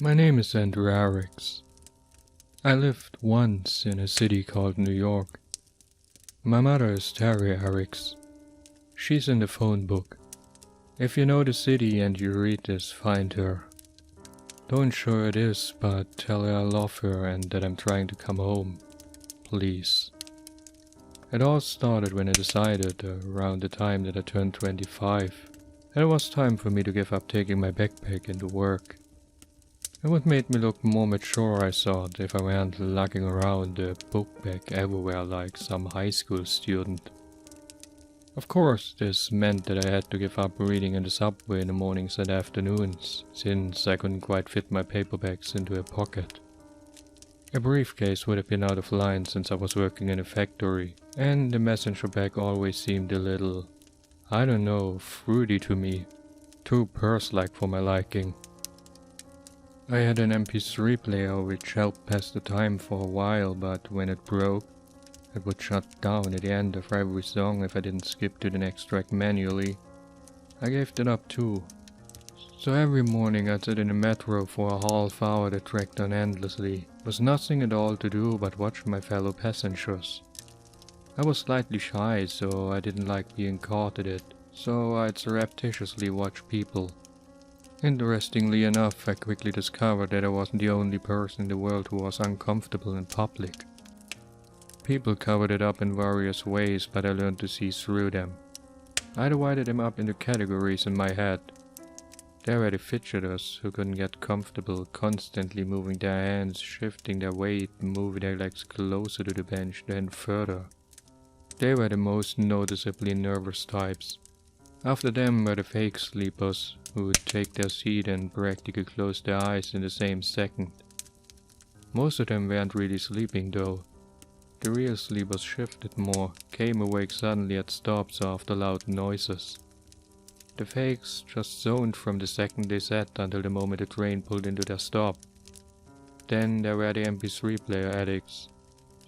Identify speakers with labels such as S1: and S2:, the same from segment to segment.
S1: My name is Andrew Arix. I lived once in a city called New York. My mother is Terry Arix. She's in the phone book. If you know the city and you read this, find her. Don't show her this, but tell her I love her and that I'm trying to come home. Please. It all started when I decided, around the time that I turned 25, that it was time for me to give up taking my backpack into work. It would make me look more mature, I thought, if I weren't lugging around a book bag everywhere like some high school student. Of course, this meant that I had to give up reading in the subway in the mornings and afternoons, since I couldn't quite fit my paperbacks into a pocket. A briefcase would have been out of line since I was working in a factory, and the messenger bag always seemed a little, I don't know, fruity to me, too purse-like for my liking. I had an MP3 player which helped pass the time for a while, but when it broke, it would shut down at the end of every song if I didn't skip to the next track manually. I gave that up too. So every morning I'd sit in the metro for a half hour that dragged on endlessly, with nothing at all to do but watch my fellow passengers. I was slightly shy, so I didn't like being caught at it, so I'd surreptitiously watch people. Interestingly enough, I quickly discovered that I wasn't the only person in the world who was uncomfortable in public. People covered it up in various ways, but I learned to see through them. I divided them up into categories in my head. There were the fidgeters who couldn't get comfortable, constantly moving their hands, shifting their weight, moving their legs closer to the bench, then further. They were the most noticeably nervous types. After them were the fake sleepers, who would take their seat and practically close their eyes in the same second. Most of them weren't really sleeping though. The real sleepers shifted more, came awake suddenly at stops after loud noises. The fakes just zoned from the second they sat until the moment the train pulled into their stop. Then there were the MP3 player addicts,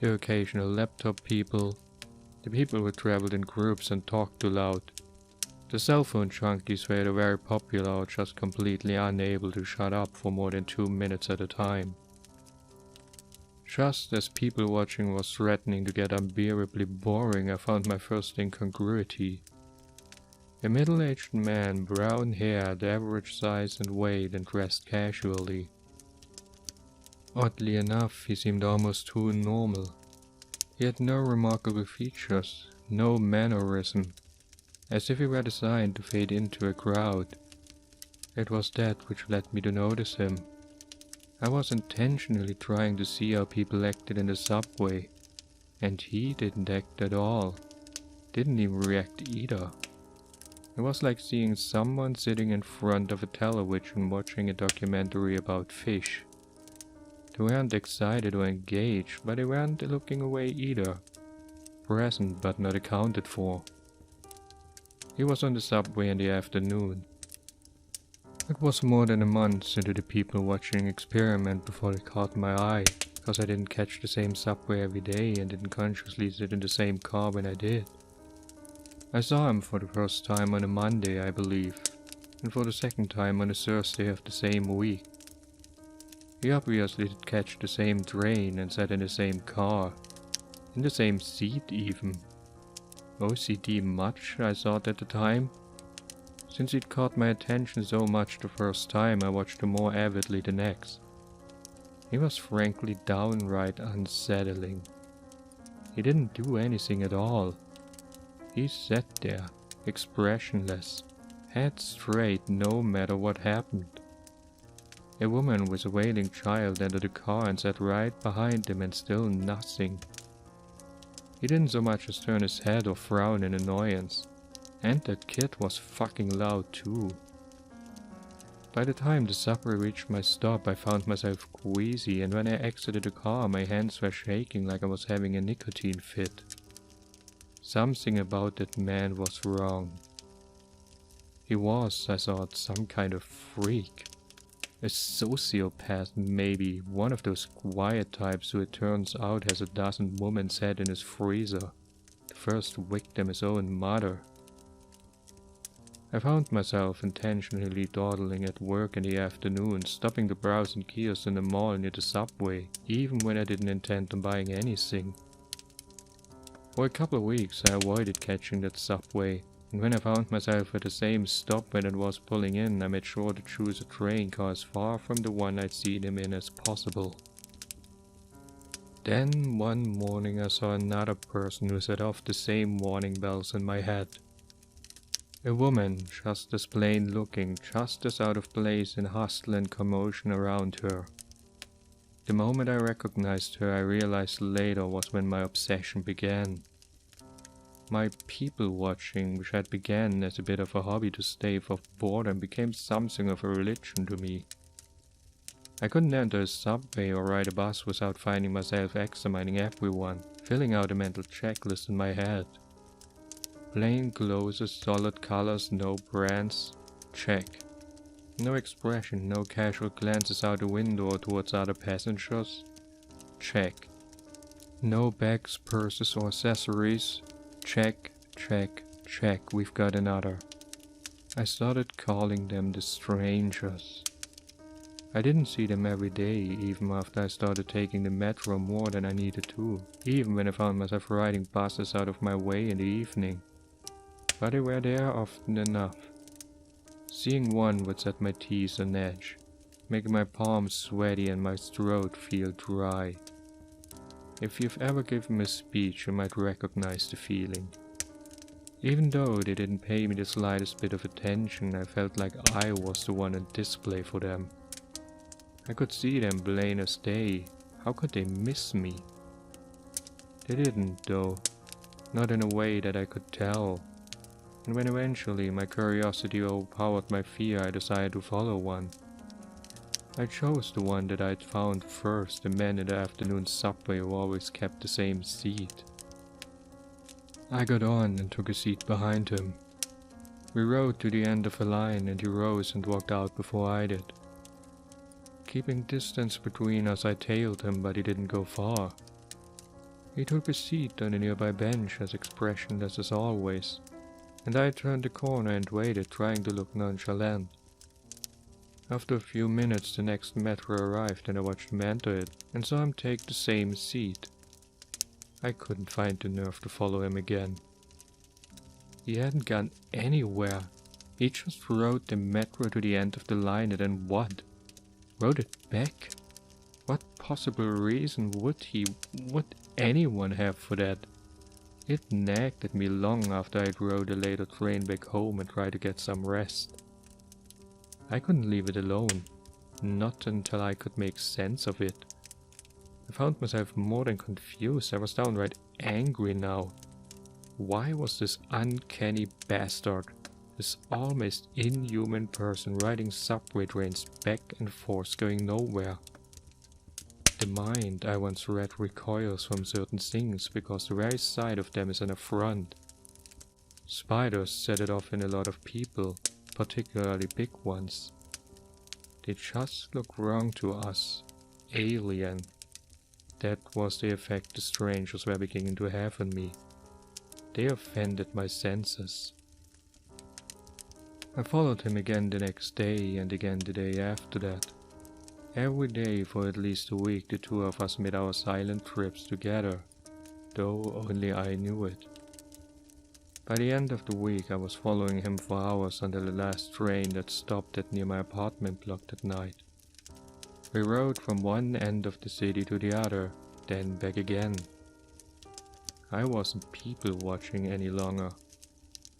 S1: the occasional laptop people, the people who traveled in groups and talked too loud. The cell phone junkies were either very popular or just completely unable to shut up for more than 2 minutes at a time. Just as people watching was threatening to get unbearably boring, I found my first incongruity. A middle-aged man, brown-haired, average size and weight, and dressed casually. Oddly enough, he seemed almost too normal. He had no remarkable features, no mannerism, as if he were designed to fade into a crowd. It was that which led me to notice him. I was intentionally trying to see how people acted in the subway, and he didn't act at all. Didn't even react either. It was like seeing someone sitting in front of a television watching a documentary about fish. They weren't excited or engaged, but they weren't looking away either. Present but not accounted for. He was on the subway in the afternoon. It was more than a month into the people watching experiment before it caught my eye, because I didn't catch the same subway every day and didn't consciously sit in the same car when I did. I saw him for the first time on a Monday, I believe, and for the second time on a Thursday of the same week. He obviously did catch the same train and sat in the same car, in the same seat even. OCD much, I thought at the time. Since he'd caught my attention so much the first time, I watched him more avidly the next. He was frankly downright unsettling. He didn't do anything at all. He sat there, expressionless, head straight no matter what happened. A woman with a wailing child entered the car and sat right behind him and still nothing. He didn't so much as turn his head or frown in annoyance. And that kid was fucking loud too. By the time the subway reached my stop, I found myself queasy, and when I exited the car, my hands were shaking like I was having a nicotine fit. Something about that man was wrong. He was, I thought, some kind of freak. A sociopath maybe, one of those quiet types who it turns out has a dozen women's head in his freezer. The first victim his own mother. I found myself intentionally dawdling at work in the afternoon, stopping to browse in kiosks in the mall near the subway, even when I didn't intend on buying anything. For a couple of weeks I avoided catching that subway, and when I found myself at the same stop when it was pulling in, I made sure to choose a train car as far from the one I'd seen him in as possible. Then one morning I saw another person who set off the same warning bells in my head. A woman, just as plain looking, just as out of place in hustle and commotion around her. The moment I recognized her, I realized later was when my obsession began. My people watching, which had began as a bit of a hobby to stave off boredom, became something of a religion to me. I couldn't enter a subway or ride a bus without finding myself examining everyone, filling out a mental checklist in my head. Plain clothes, solid colors, no brands, check. No expression, no casual glances out the window or towards other passengers, check. No bags, purses or accessories, check, check, check, we've got another. I started calling them the strangers. I didn't see them every day, even after I started taking the metro more than I needed to, even when I found myself riding buses out of my way in the evening. But they were there often enough. Seeing one would set my teeth on edge, making my palms sweaty and my throat feel dry. If you've ever given a speech, you might recognize the feeling. Even though they didn't pay me the slightest bit of attention, I felt like I was the one on display for them. I could see them plain as day. How could they miss me? They didn't, though. Not in a way that I could tell. And when eventually my curiosity overpowered my fear, I decided to follow one. I chose the one that I'd found first, the man in the afternoon subway who always kept the same seat. I got on and took a seat behind him. We rode to the end of a line and he rose and walked out before I did. Keeping distance between us, I tailed him, but he didn't go far. He took a seat on a nearby bench, as expressionless as always, and I turned the corner and waited, trying to look nonchalant. After a few minutes, the next metro arrived and I watched him enter it, and saw him take the same seat. I couldn't find the nerve to follow him again. He hadn't gone anywhere. He just rode the metro to the end of the line and then what? Rode it back? What possible reason would anyone have for that? It nagged at me long after I'd rode a later train back home and tried to get some rest. I couldn't leave it alone, not until I could make sense of it. I found myself more than confused. I was downright angry now. Why was this uncanny bastard, this almost inhuman person, riding subway trains back and forth going nowhere? The mind, I once read, recoils from certain things because the very sight of them is an affront. Spiders set it off in a lot of people, particularly big ones. They just look wrong to us, alien. That was the effect the strangers were beginning to have on me. They offended my senses. I followed him again the next day and again the day after that. Every day for at least a week the two of us made our silent trips together, though only I knew it. By the end of the week I was following him for hours until the last train that stopped at near my apartment block that night. We rode from one end of the city to the other, then back again. I wasn't people watching any longer.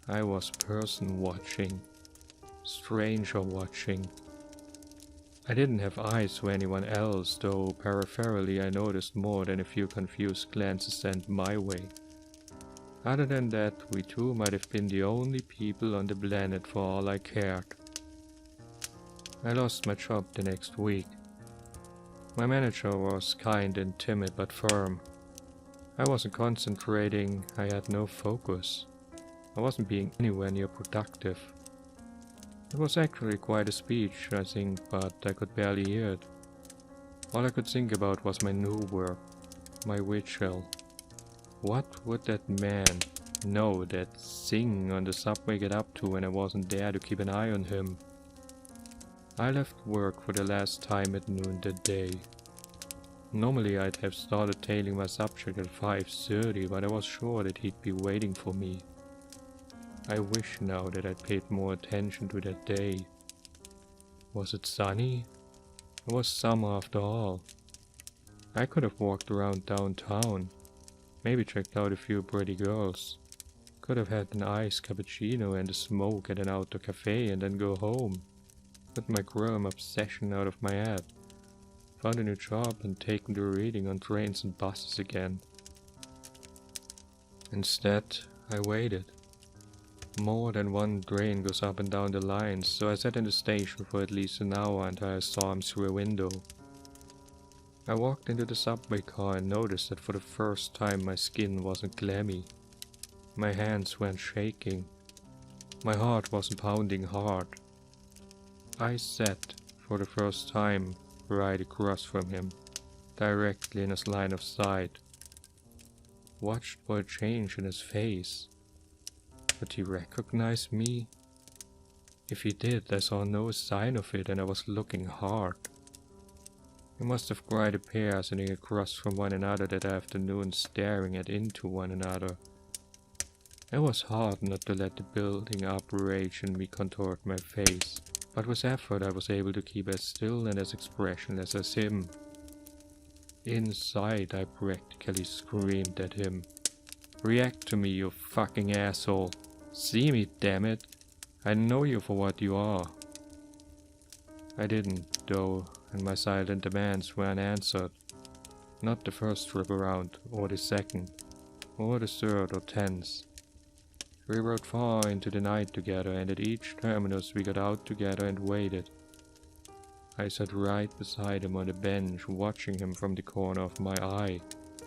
S1: I was person watching, stranger watching. I didn't have eyes for anyone else, though peripherally I noticed more than a few confused glances sent my way. Other than that, we two might have been the only people on the planet for all I cared. I lost my job the next week. My manager was kind and timid but firm. I wasn't concentrating, I had no focus. I wasn't being anywhere near productive. It was actually quite a speech, I think, but I could barely hear it. All I could think about was my new work, my vigil. What would that man, No, that thing on the subway get up to when I wasn't there to keep an eye on him. I left work for the last time at noon that day. Normally I'd have started tailing my subject at 5:30, but I was sure that he'd be waiting for me. I wish now that I'd paid more attention to that day. Was it sunny? It was summer after all. I could have walked around downtown, maybe checked out a few pretty girls. Could have had an iced cappuccino and a smoke at an outdoor cafe and then go home. Put my grim obsession out of my head. Found a new job and taken to reading on trains and buses again. Instead, I waited. More than one train goes up and down the lines, so I sat in the station for at least an hour until I saw him through a window. I walked into the subway car and noticed that for the first time my skin wasn't clammy. My hands weren't shaking. My heart wasn't pounding hard. I sat, for the first time, right across from him, directly in his line of sight. Watched for a change in his face. Would he recognize me? If he did, I saw no sign of it and I was looking hard. We must have quite a pair sitting across from one another that afternoon, staring into one another. It was hard not to let the building up rage in me contort my face, but with effort I was able to keep as still and as expressionless as him. Inside I practically screamed at him. React to me, you fucking asshole. See me, damn it. I know you for what you are. I didn't, though, and my silent demands were unanswered. Not the first trip around, or the second, or the third or 10th. We rode far into the night together, and at each terminus we got out together and waited. I sat right beside him on the bench, watching him from the corner of my eye,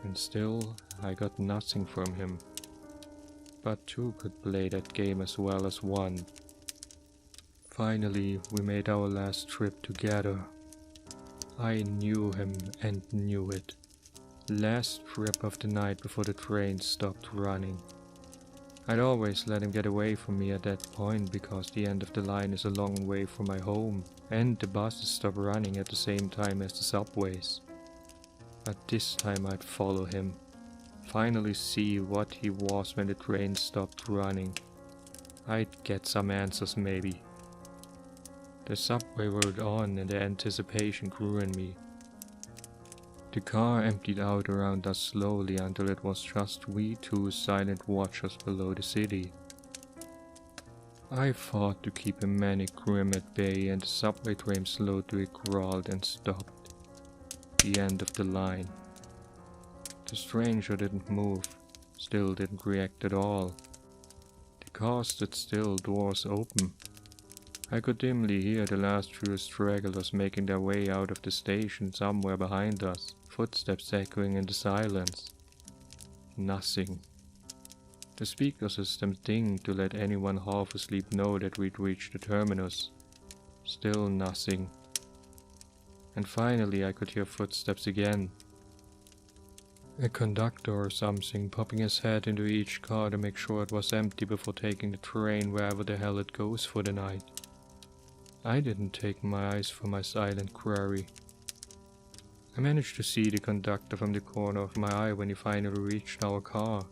S1: and still I got nothing from him. But two could play that game as well as one. Finally, we made our last trip together. I knew him and knew it. Last trip of the night before the train stopped running. I'd always let him get away from me at that point because the end of the line is a long way from my home and the buses stop running at the same time as the subways. But this time I'd follow him, finally see what he was when the train stopped running. I'd get some answers maybe. The subway rolled on and the anticipation grew in me. The car emptied out around us slowly until it was just we two silent watchers below the city. I fought to keep a manic grim at bay and the subway train slowed to a crawl and stopped. The end of the line. The stranger didn't move, still didn't react at all. The car stood still, doors open. I could dimly hear the last few stragglers making their way out of the station somewhere behind us, footsteps echoing in the silence. Nothing. The speaker system dinged to let anyone half asleep know that we'd reached the terminus. Still nothing. And finally I could hear footsteps again. A conductor or something popping his head into each car to make sure it was empty before taking the train wherever the hell it goes for the night. I didn't take my eyes from my silent query. I managed to see the conductor from the corner of my eye when he finally reached our car.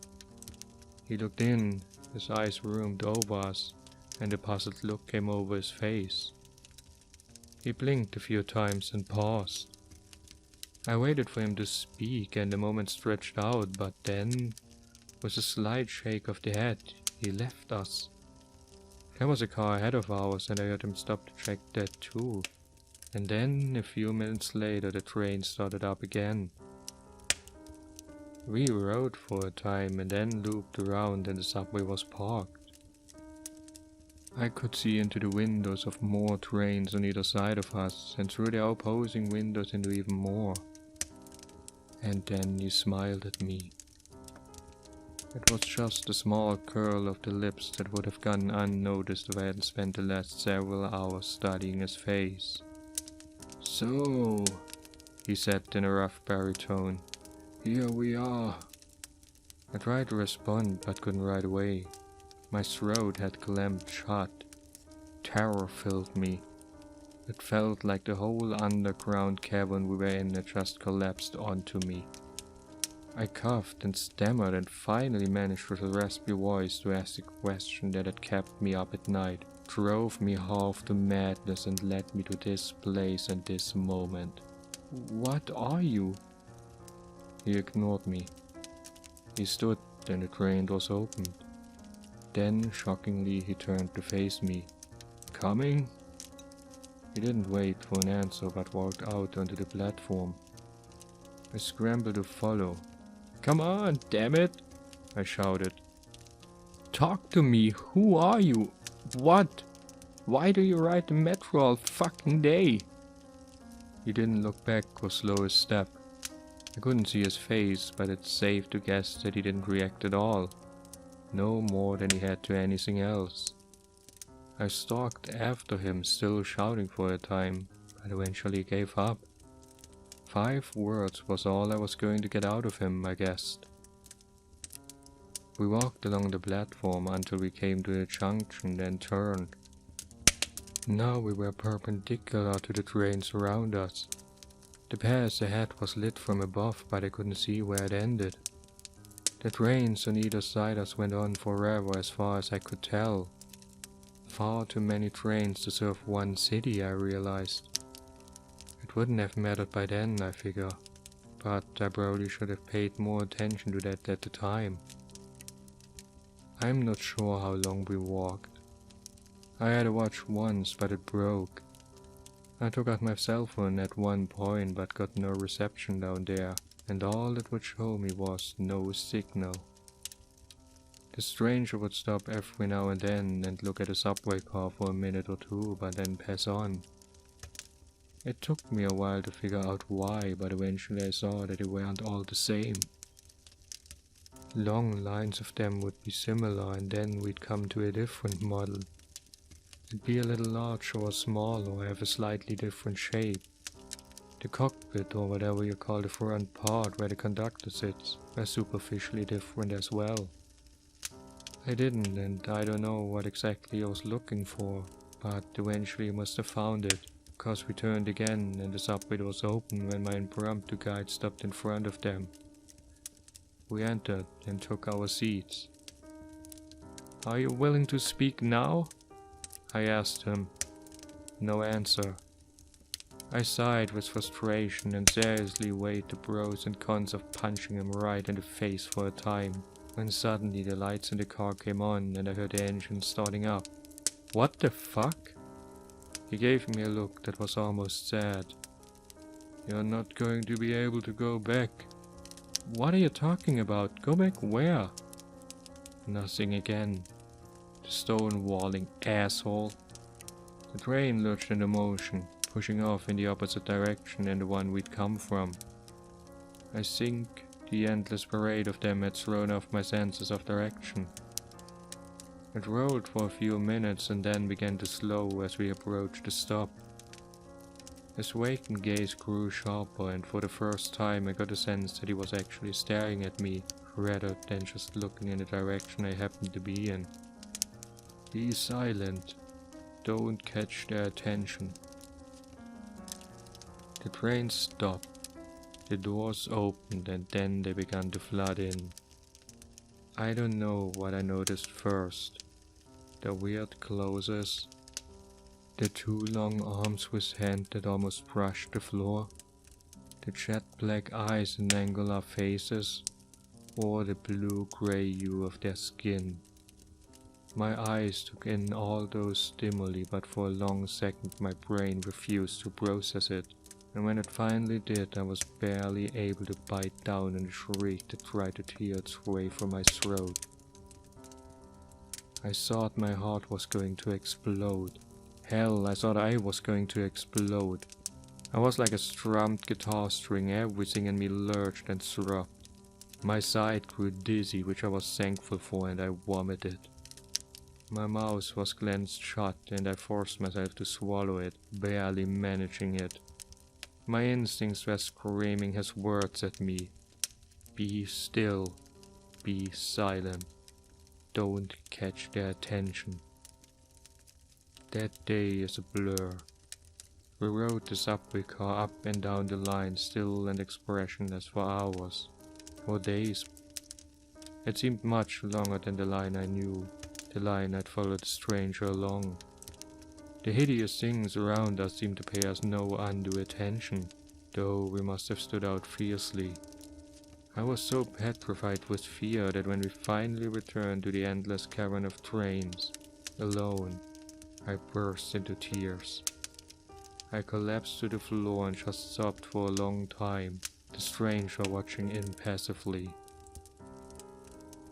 S1: He looked in, his eyes roomed over us, and a puzzled look came over his face. He blinked a few times and paused. I waited for him to speak and the moment stretched out, but then, with a slight shake of the head, he left us. There was a car ahead of ours and I heard him stop to check that too. And then, a few minutes later, the train started up again. We rode for a time and then looped around and the subway was parked. I could see into the windows of more trains on either side of us and through their opposing windows into even more. And then he smiled at me. It was just a small curl of the lips that would have gone unnoticed if I hadn't spent the last several hours studying his face. "So," he said in a rough baritone, "here we are." I tried to respond but couldn't right away. My throat had clamped shut. Terror filled me. It felt like the whole underground cavern we were in had just collapsed onto me. I coughed and stammered and finally managed with a raspy voice to ask the question that had kept me up at night, drove me half to madness and led me to this place and this moment. "What are you?" He ignored me. He stood and the train doors opened. Then, shockingly, he turned to face me. "Coming?" He didn't wait for an answer but walked out onto the platform. I scrambled to follow. "Come on, damn it!" I shouted. "Talk to me! Who are you? What? Why do you ride the metro all fucking day?" He didn't look back or slow his step. I couldn't see his face, but it's safe to guess that he didn't react at all. No more than he had to anything else. I stalked after him, still shouting for a time, but eventually gave up. 5 words was all I was going to get out of him, I guessed. We walked along the platform until we came to the junction, then turned. Now we were perpendicular to the trains around us. The path ahead was lit from above, but I couldn't see where it ended. The trains on either side us went on forever as far as I could tell. Far too many trains to serve one city, I realized. It wouldn't have mattered by then, I figure, but I probably should have paid more attention to that at the time. I'm not sure how long we walked. I had a watch once, but it broke. I took out my cell phone at one point, but got no reception down there, and all it would show me was no signal. The stranger would stop every now and then and look at a subway car for a minute or two, but then pass on. It took me a while to figure out why, but eventually I saw that they weren't all the same. Long lines of them would be similar, and then we'd come to a different model. It'd be a little larger or smaller or have a slightly different shape. The cockpit, or whatever you call the front part where the conductor sits, were superficially different as well. I didn't, and I don't know what exactly I was looking for, but eventually I must have found it, because we turned again and the subway was open when my impromptu guide stopped in front of them. We entered and took our seats. "Are you willing to speak now?" I asked him. No answer. I sighed with frustration and seriously weighed the pros and cons of punching him right in the face for a time, when suddenly the lights in the car came on and I heard the engine starting up. "What the fuck?" He gave me a look that was almost sad. "You're not going to be able to go back." "What are you talking about? Go back where?" Nothing again. The stone-walling asshole. The train lurched into motion, pushing off in the opposite direction than the one we'd come from. I think the endless parade of them had thrown off my senses of direction. It rolled for a few minutes and then began to slow as we approached the stop. His vacant gaze grew sharper, and for the first time I got a sense that he was actually staring at me, rather than just looking in the direction I happened to be in. "Be silent. Don't catch their attention." The train stopped. The doors opened and then they began to flood in. I don't know what I noticed first. The weird clothes, the 2 long arms with hands that almost brushed the floor, the jet black eyes and angular faces, or the blue-gray hue of their skin. My eyes took in all those stimuli, but for a long second my brain refused to process it, and when it finally did, I was barely able to bite down on the shriek that tried to tear its way from my throat. I thought my heart was going to explode. Hell, I thought I was going to explode. I was like a strummed guitar string, everything in me lurched and throbbed. My side grew dizzy, which I was thankful for, and I vomited. My mouth was clenched shut, and I forced myself to swallow it, barely managing it. My instincts were screaming his words at me. "Be still. be silent. Don't catch their attention. That day is a blur. We rode the subway car up and down the line, still and expressionless for hours, or days. It seemed much longer than the line I knew, the line I'd followed the stranger along. The hideous things around us seemed to pay us no undue attention, though we must have stood out fiercely. I was so petrified with fear that when we finally returned to the endless cavern of trains, alone, I burst into tears. I collapsed to the floor and just sobbed for a long time, the stranger watching impassively.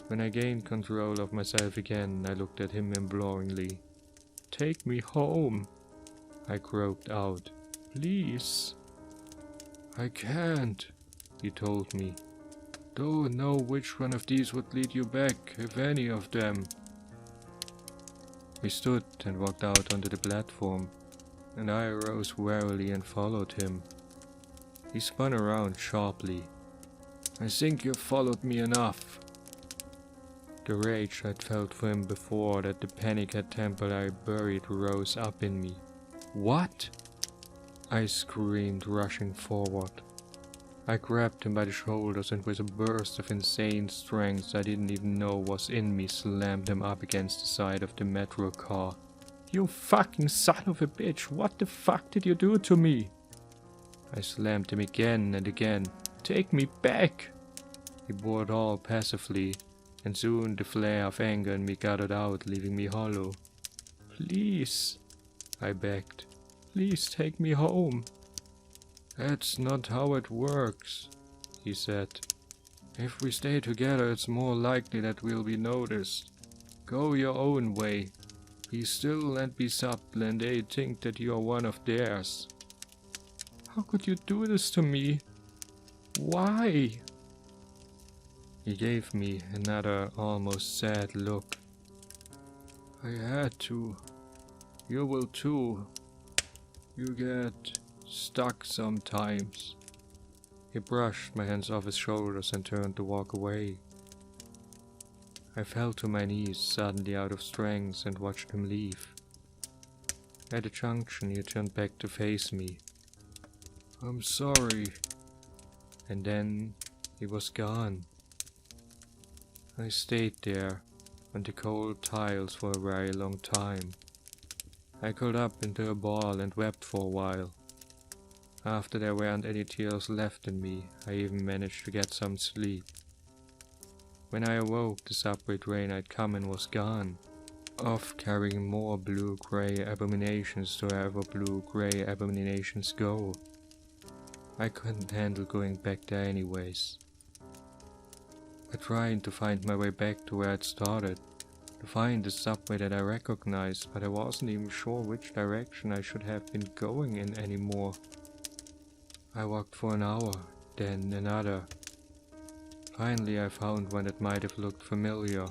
S1: When I gained control of myself again, I looked at him imploringly. "Take me home," I croaked out. "Please." "I can't," he told me. "Don't know which one of these would lead you back, if any of them." We stood and walked out onto the platform, and I arose warily and followed him. He spun around sharply. "I think you've followed me enough." The rage I'd felt for him before that the panic had temporarily buried rose up in me. "What?" I screamed, rushing forward. I grabbed him by the shoulders and with a burst of insane strength I didn't even know was in me slammed him up against the side of the metro car. "You fucking son of a bitch, what the fuck did you do to me?" I slammed him again and again. "Take me back!" He bore it all passively, and soon the flare of anger in me guttered out, leaving me hollow. "Please," I begged. "Please take me home." "That's not how it works," he said. "If we stay together, it's more likely that we'll be noticed. Go your own way. Be still and be subtle, and they think that you're one of theirs." "How could you do this to me? Why?" He gave me another almost sad look. "I had to. You will too. You get stuck sometimes." He brushed my hands off his shoulders and turned to walk away. I fell to my knees, suddenly out of strength, and watched him leave. At a junction, he turned back to face me. "I'm sorry." And then he was gone. I stayed there on the cold tiles for a very long time. I curled up into a ball and wept for a while. After there weren't any tears left in me, I even managed to get some sleep. When I awoke, the subway train I'd come in was gone, off carrying more blue-grey abominations to wherever blue-grey abominations go. I couldn't handle going back there anyways. I tried to find my way back to where I'd started, to find the subway that I recognized, but I wasn't even sure which direction I should have been going in anymore. I walked for an hour, then another. Finally I found one that might have looked familiar,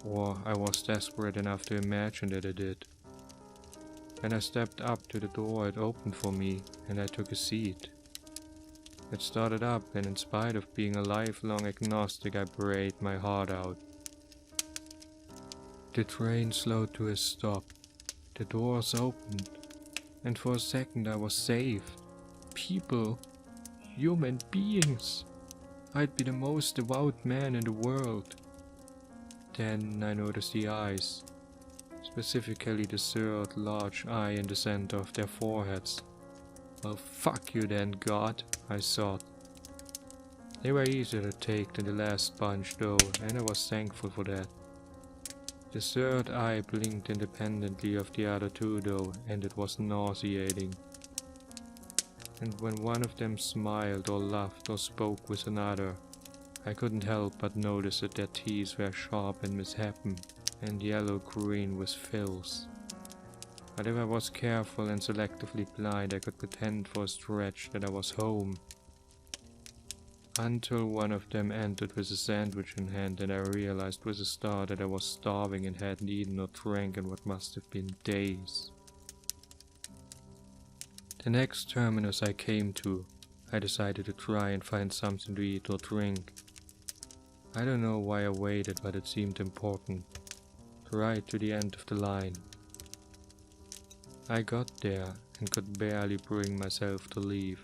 S1: or I was desperate enough to imagine that it did. When I stepped up to the door, it opened for me, and I took a seat. It started up, and in spite of being a lifelong agnostic, I prayed my heart out. The train slowed to a stop. The doors opened, and for a second I was saved. People, human beings. I'd be the most devout man in the world. Then I noticed the eyes, specifically the third large eye in the center of their foreheads. "Well, fuck you then, God," I thought. They were easier to take than the last bunch though, and I was thankful for that. The third eye blinked independently of the other two though, and it was nauseating. And when one of them smiled or laughed or spoke with another, I couldn't help but notice that their teeth were sharp and misshapen, and yellow-green with filth. But if I was careful and selectively blind, I could pretend for a stretch that I was home. Until one of them entered with a sandwich in hand, and I realized with a start that I was starving and hadn't eaten or drank in what must have been days. The next terminus I came to, I decided to try and find something to eat or drink. I don't know why I waited, but it seemed important. Right to the end of the line. I got there and could barely bring myself to leave.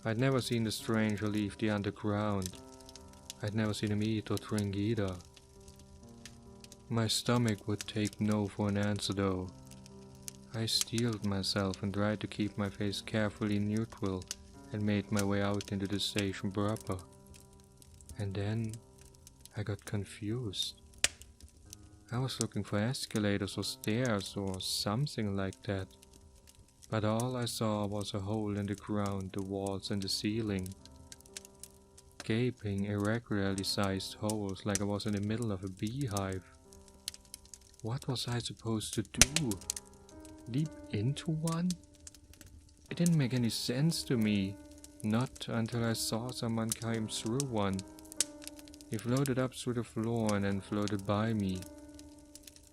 S1: I'd never seen the stranger leave the underground. I'd never seen him eat or drink either. My stomach would take no for an answer though. I steeled myself and tried to keep my face carefully neutral and made my way out into the station proper. And then I got confused. I was looking for escalators or stairs or something like that. But all I saw was a hole in the ground, the walls and the ceiling. Gaping, irregularly sized holes like I was in the middle of a beehive. What was I supposed to do? Leap into one? It didn't make any sense to me. Not until I saw someone climb through one. He floated up through the floor and then floated by me.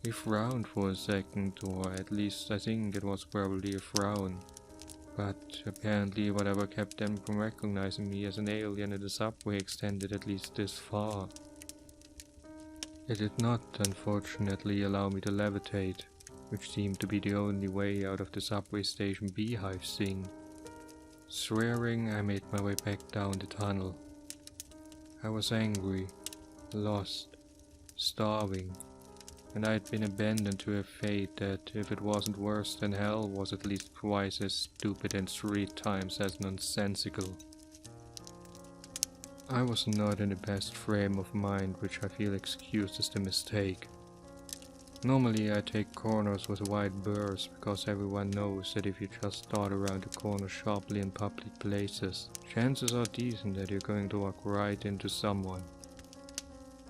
S1: He frowned for a second, or at least I think it was probably a frown. But apparently whatever kept them from recognizing me as an alien in the subway extended at least this far. It did not, unfortunately, allow me to levitate, which seemed to be the only way out of the subway station beehive thing. Swearing, I made my way back down the tunnel. I was angry, lost, starving, and I had been abandoned to a fate that, if it wasn't worse than hell, was at least twice as stupid and 3 times as nonsensical. I was not in the best frame of mind, which I feel excuses the mistake. Normally I take corners with wide berths because everyone knows that if you just dart around the corner sharply in public places, chances are decent that you're going to walk right into someone.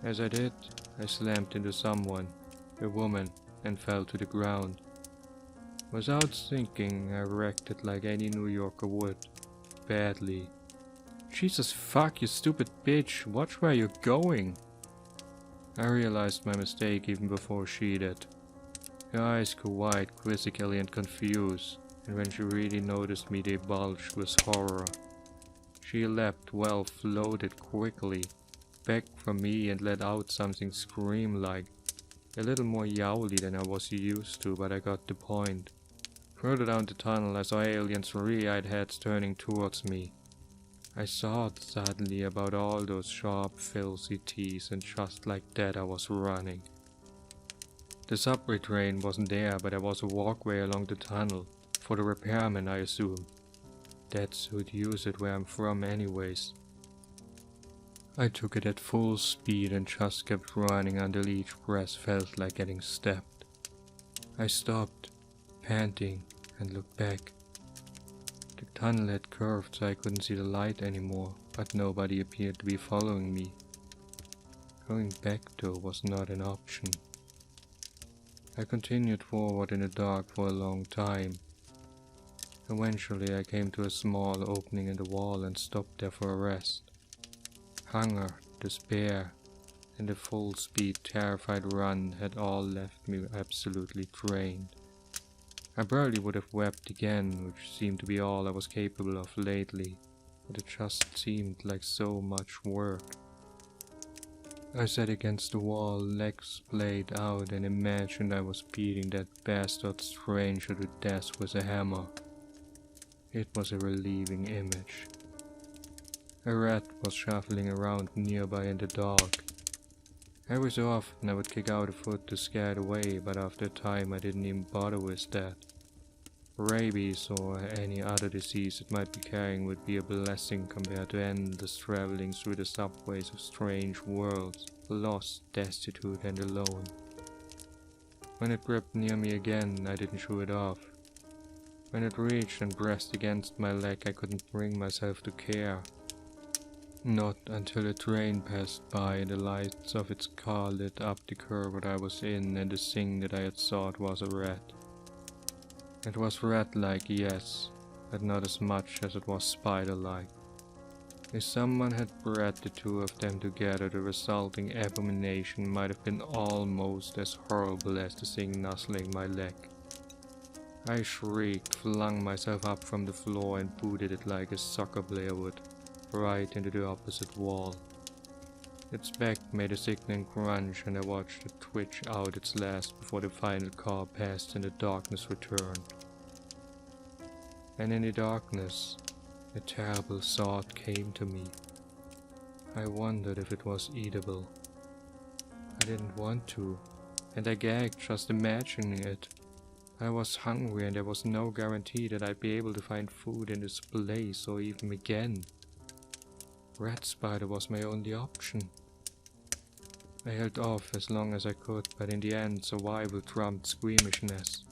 S1: As I did, I slammed into someone, a woman, and fell to the ground. Without thinking, I wrecked it like any New Yorker would. Badly. Jesus fuck, you stupid bitch, watch where you're going! I realized my mistake even before she did. Her eyes grew wide, quizzically and confused, and when she really noticed me they bulged with horror. She leapt, well, floated quickly, back from me and let out something scream-like. A little more yowly than I was used to, but I got the point. Further down the tunnel I saw aliens' 3-eyed heads turning towards me. I thought suddenly about all those sharp, filthy teeth, and just like that I was running. The subway train wasn't there, but there was a walkway along the tunnel, for the repairmen I assume. That's who'd use it where I'm from anyways. I took it at full speed and just kept running until each breath felt like getting stabbed. I stopped, panting, and looked back. The tunnel had curved so I couldn't see the light anymore, but nobody appeared to be following me. Going back though was not an option. I continued forward in the dark for a long time. Eventually I came to a small opening in the wall and stopped there for a rest. Hunger, despair, and a full-speed, terrified run had all left me absolutely drained. I probably would have wept again, which seemed to be all I was capable of lately, but it just seemed like so much work. I sat against the wall, legs splayed out, and imagined I was beating that bastard stranger to death with a hammer. It was a relieving image. A rat was shuffling around nearby in the dark. Every so often I would kick out a foot to scare it away, but after a time I didn't even bother with that. Rabies or any other disease it might be carrying would be a blessing compared to endless traveling through the subways of strange worlds, lost, destitute and alone. When it gripped near me again, I didn't shoo it off. When it reached and pressed against my leg, I couldn't bring myself to care. Not until a train passed by and the lights of its car lit up the curve that I was in and the thing that I had thought was a rat. It was rat-like, yes, but not as much as it was spider-like. If someone had bred the two of them together, the resulting abomination might have been almost as horrible as the thing nuzzling my leg. I shrieked, flung myself up from the floor and booted it like a soccer player would, right into the opposite wall. Its back made a sickening crunch, and I watched it twitch out its last before the final car passed and the darkness returned. And in the darkness, a terrible thought came to me. I wondered if it was eatable. I didn't want to, and I gagged just imagining it. I was hungry and there was no guarantee that I'd be able to find food in this place or even again. Rat spider was my only option. I held off as long as I could, but in the end survival trumped squeamishness.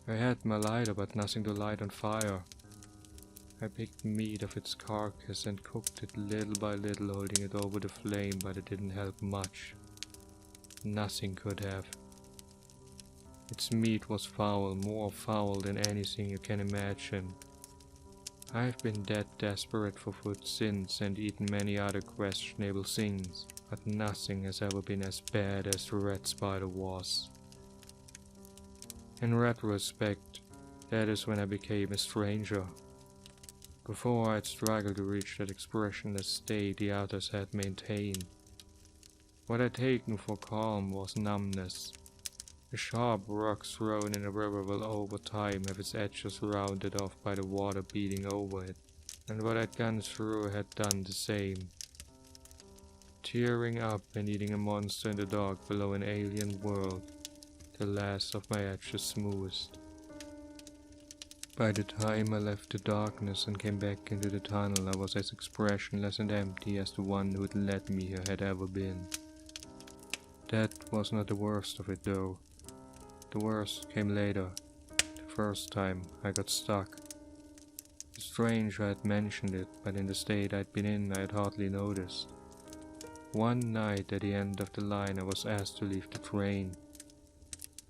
S1: I had my lighter but nothing to light on fire. I picked meat off its carcass and cooked it little by little, holding it over the flame, but it didn't help much. Nothing could have. Its meat was foul, more foul than anything you can imagine. I've been that desperate for food since and eaten many other questionable things, but nothing has ever been as bad as the rat spider was. In retrospect, that is when I became a stranger. Before I'd struggled to reach that expressionless state the others had maintained. What I'd taken for calm was numbness. The sharp rocks thrown in a river will over time have its edges rounded off by the water beating over it, and what I'd gone through had done the same. Tearing up and eating a monster in the dark below an alien world, the last of my edges smoothed. By the time I left the darkness and came back into the tunnel, I was as expressionless and empty as the one who had led me here had ever been. That was not the worst of it though. The worst came later, the first time I got stuck. The stranger had mentioned it, but in the state I'd been in I had hardly noticed. One night at the end of the line I was asked to leave the train.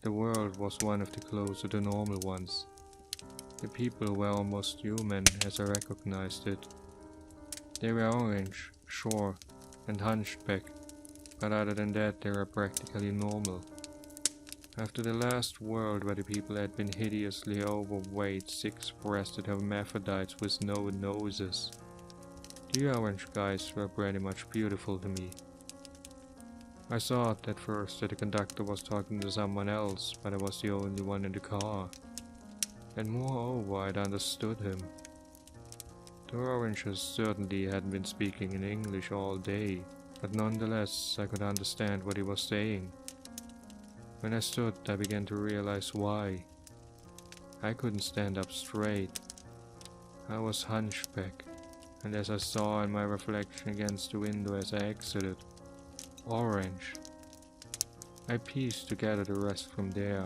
S1: The world was one of the closer to normal ones. The people were almost human as I recognized it. They were orange, sure, and hunchback, but other than that they were practically normal. After the last world where the people had been hideously overweight, six-breasted hermaphrodites with no noses, the orange guys were pretty much beautiful to me. I thought at first that the conductor was talking to someone else, but I was the only one in the car. And moreover, I'd understood him. The oranges certainly hadn't been speaking in English all day, but nonetheless I could understand what he was saying. When I stood, I began to realize why. I couldn't stand up straight. I was hunchback, and as I saw in my reflection against the window as I exited, orange. I pieced together the rest from there.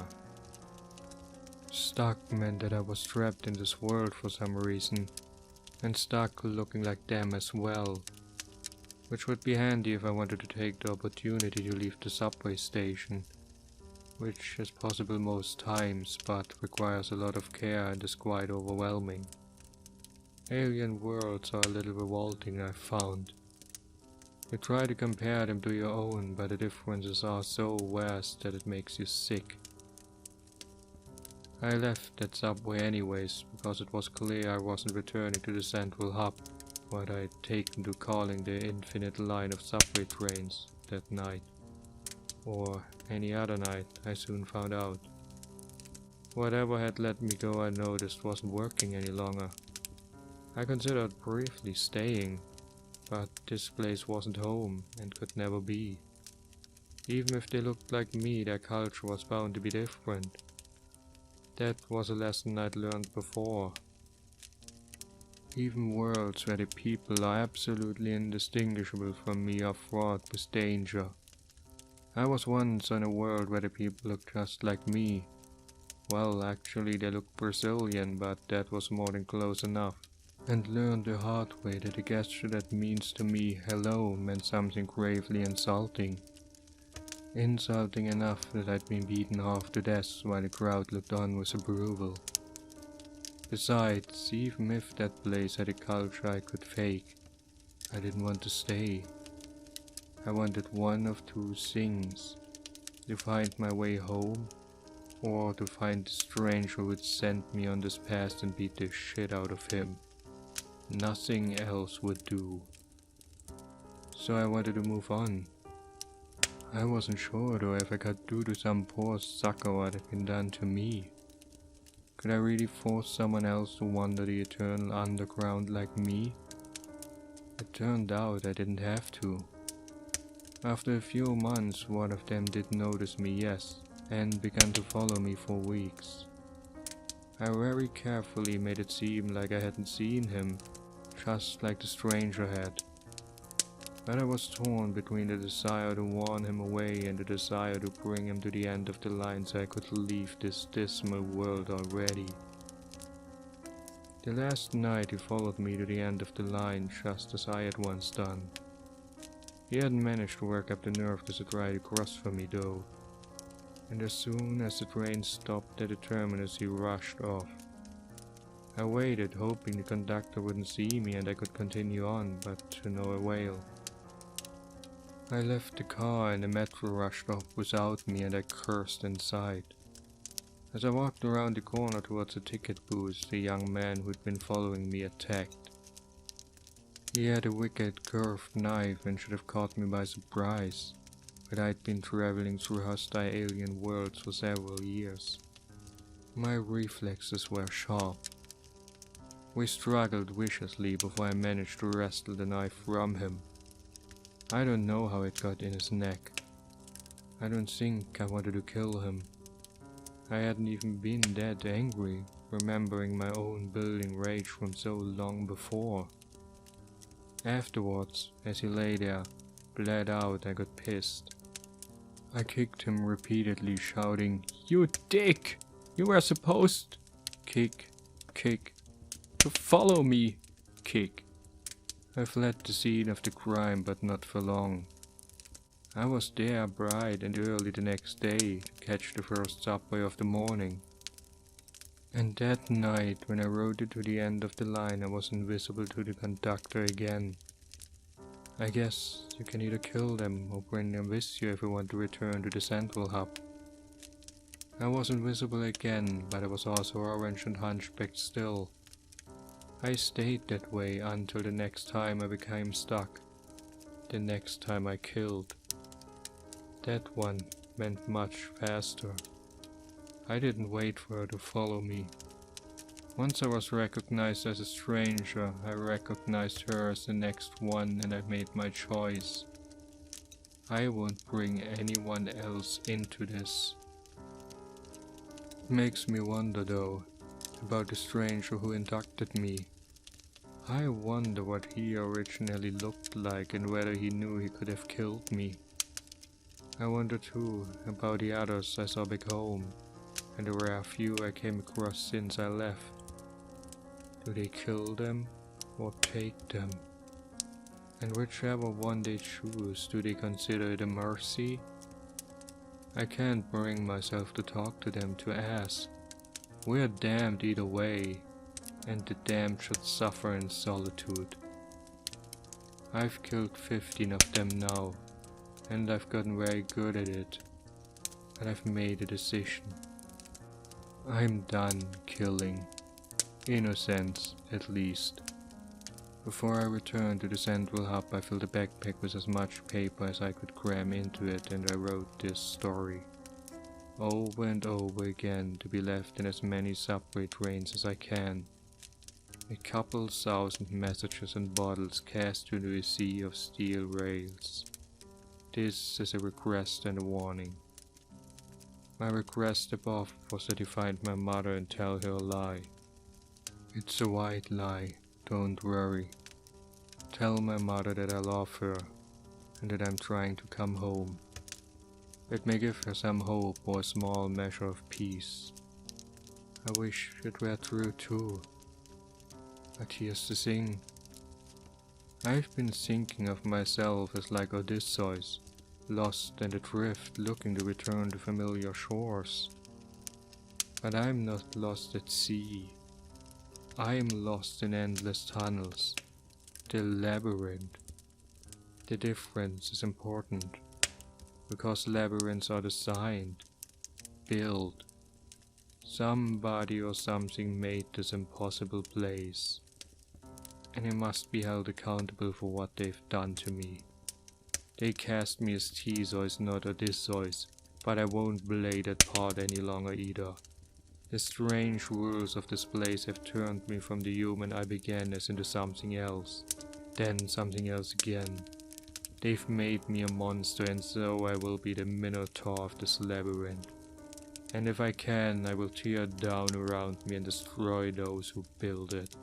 S1: Stuck meant that I was trapped in this world for some reason, and stuck looking like them as well, which would be handy if I wanted to take the opportunity to leave the subway station, which is possible most times, but requires a lot of care and is quite overwhelming. Alien worlds are a little revolting, I've found. You try to compare them to your own, but the differences are so vast that it makes you sick. I left that subway anyways, because it was clear I wasn't returning to the central hub, what I'd taken to calling the infinite line of subway trains that night. Or any other night, I soon found out. Whatever had let me go, I noticed, wasn't working any longer. I considered briefly staying, but this place wasn't home and could never be. Even if they looked like me, their culture was bound to be different. That was a lesson I'd learned before. Even worlds where the people are absolutely indistinguishable from me are fraught with danger. I was once in a world where the people looked just like me. Well, actually they looked Brazilian, but that was more than close enough. And learned the hard way that a gesture that means to me hello meant something gravely insulting. Insulting enough that I'd been beaten half to death while the crowd looked on with approval. Besides, even if that place had a culture I could fake, I didn't want to stay. I wanted one of two things: to find my way home, or to find the stranger who had sent me on this path and beat the shit out of him. Nothing else would do. so I wanted to move on. I wasn't sure though if I could do to some poor sucker what had been done to me. Could I really force someone else to wander the eternal underground like me? It turned out I didn't have to. After a few months, one of them did notice me, yes, and began to follow me for weeks. I very carefully made it seem like I hadn't seen him, just like the stranger had. But I was torn between the desire to warn him away and the desire to bring him to the end of the line so I could leave this dismal world already. The last night he followed me to the end of the line just as I had once done. He hadn't managed to work up the nerve to sit right across from me though, and as soon as the train stopped at the terminus he rushed off. I waited, hoping the conductor wouldn't see me and I could continue on, but to no avail. I left the car and the metro rushed off without me and I cursed inside. As I walked around the corner towards the ticket booth, the young man who'd been following me attacked. He had a wicked curved knife and should have caught me by surprise, but I'd been traveling through hostile alien worlds for several years. My reflexes were sharp. We struggled viciously before I managed to wrestle the knife from him. I don't know how it got in his neck. I don't think I wanted to kill him. I hadn't even been that angry, remembering my own building rage from so long before. Afterwards, as he lay there, bled out, I got pissed. I kicked him repeatedly, shouting, "You dick! You were supposed..." Kick, kick. "To follow me!" Kick. I fled the scene of the crime, but not for long. I was there bright and early the next day to catch the first subway of the morning. And that night, when I rode it to the end of the line, I was invisible to the conductor again. I guess you can either kill them or bring them with you if you want to return to the central hub. I was invisible again, but I was also orange and hunchbacked still. I stayed that way until the next time I became stuck. The next time I killed. That one went much faster. I didn't wait for her to follow me. Once I was recognized as a stranger, I recognized her as the next one and I made my choice. I won't bring anyone else into this. It makes me wonder though, about the stranger who inducted me. I wonder what he originally looked like and whether he knew he could have killed me. I wonder too about the others I saw back home, and the rare few I came across since I left. Do they kill them or take them? And whichever one they choose, do they consider it a mercy? I can't bring myself to talk to them, to ask. We're damned either way, and the damned should suffer in solitude. I've killed 15 of them now, and I've gotten very good at it, but I've made a decision. I'm done killing. Innocents, at least. Before I returned to the central hub, I filled the backpack with as much paper as I could cram into it, and I wrote this story. Over and over again, to be left in as many subway trains as I can. A couple thousand messages and bottles cast into a sea of steel rails. This is a request and a warning. My request above was that you find my mother and tell her a lie. It's a white lie, don't worry. Tell my mother that I love her, and that I'm trying to come home. It may give her some hope or a small measure of peace. I wish it were true too. But here's the thing. I've been thinking of myself as like Odysseus, lost and adrift, looking to return to familiar shores. But I'm not lost at sea. I'm lost in endless tunnels. The labyrinth. The difference is important, because labyrinths are designed, built. Somebody or something made this impossible place, and they must be held accountable for what they've done to me. They cast me as Theseus, not Odysseus, but I won't play that part any longer either. The strange rules of this place have turned me from the human I began as into something else, then something else again. They've made me a monster, and so I will be the minotaur of this labyrinth. And if I can, I will tear down around me and destroy those who build it.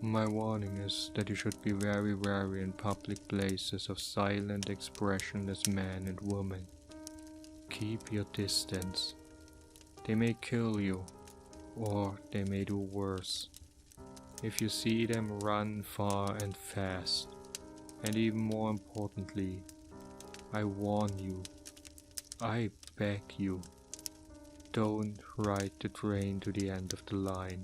S1: My warning is that you should be very wary in public places of silent expression as man and woman. Keep your distance. They may kill you, or they may do worse. If you see them, run far and fast. And even more importantly, I warn you, I beg you, don't ride the train to the end of the line.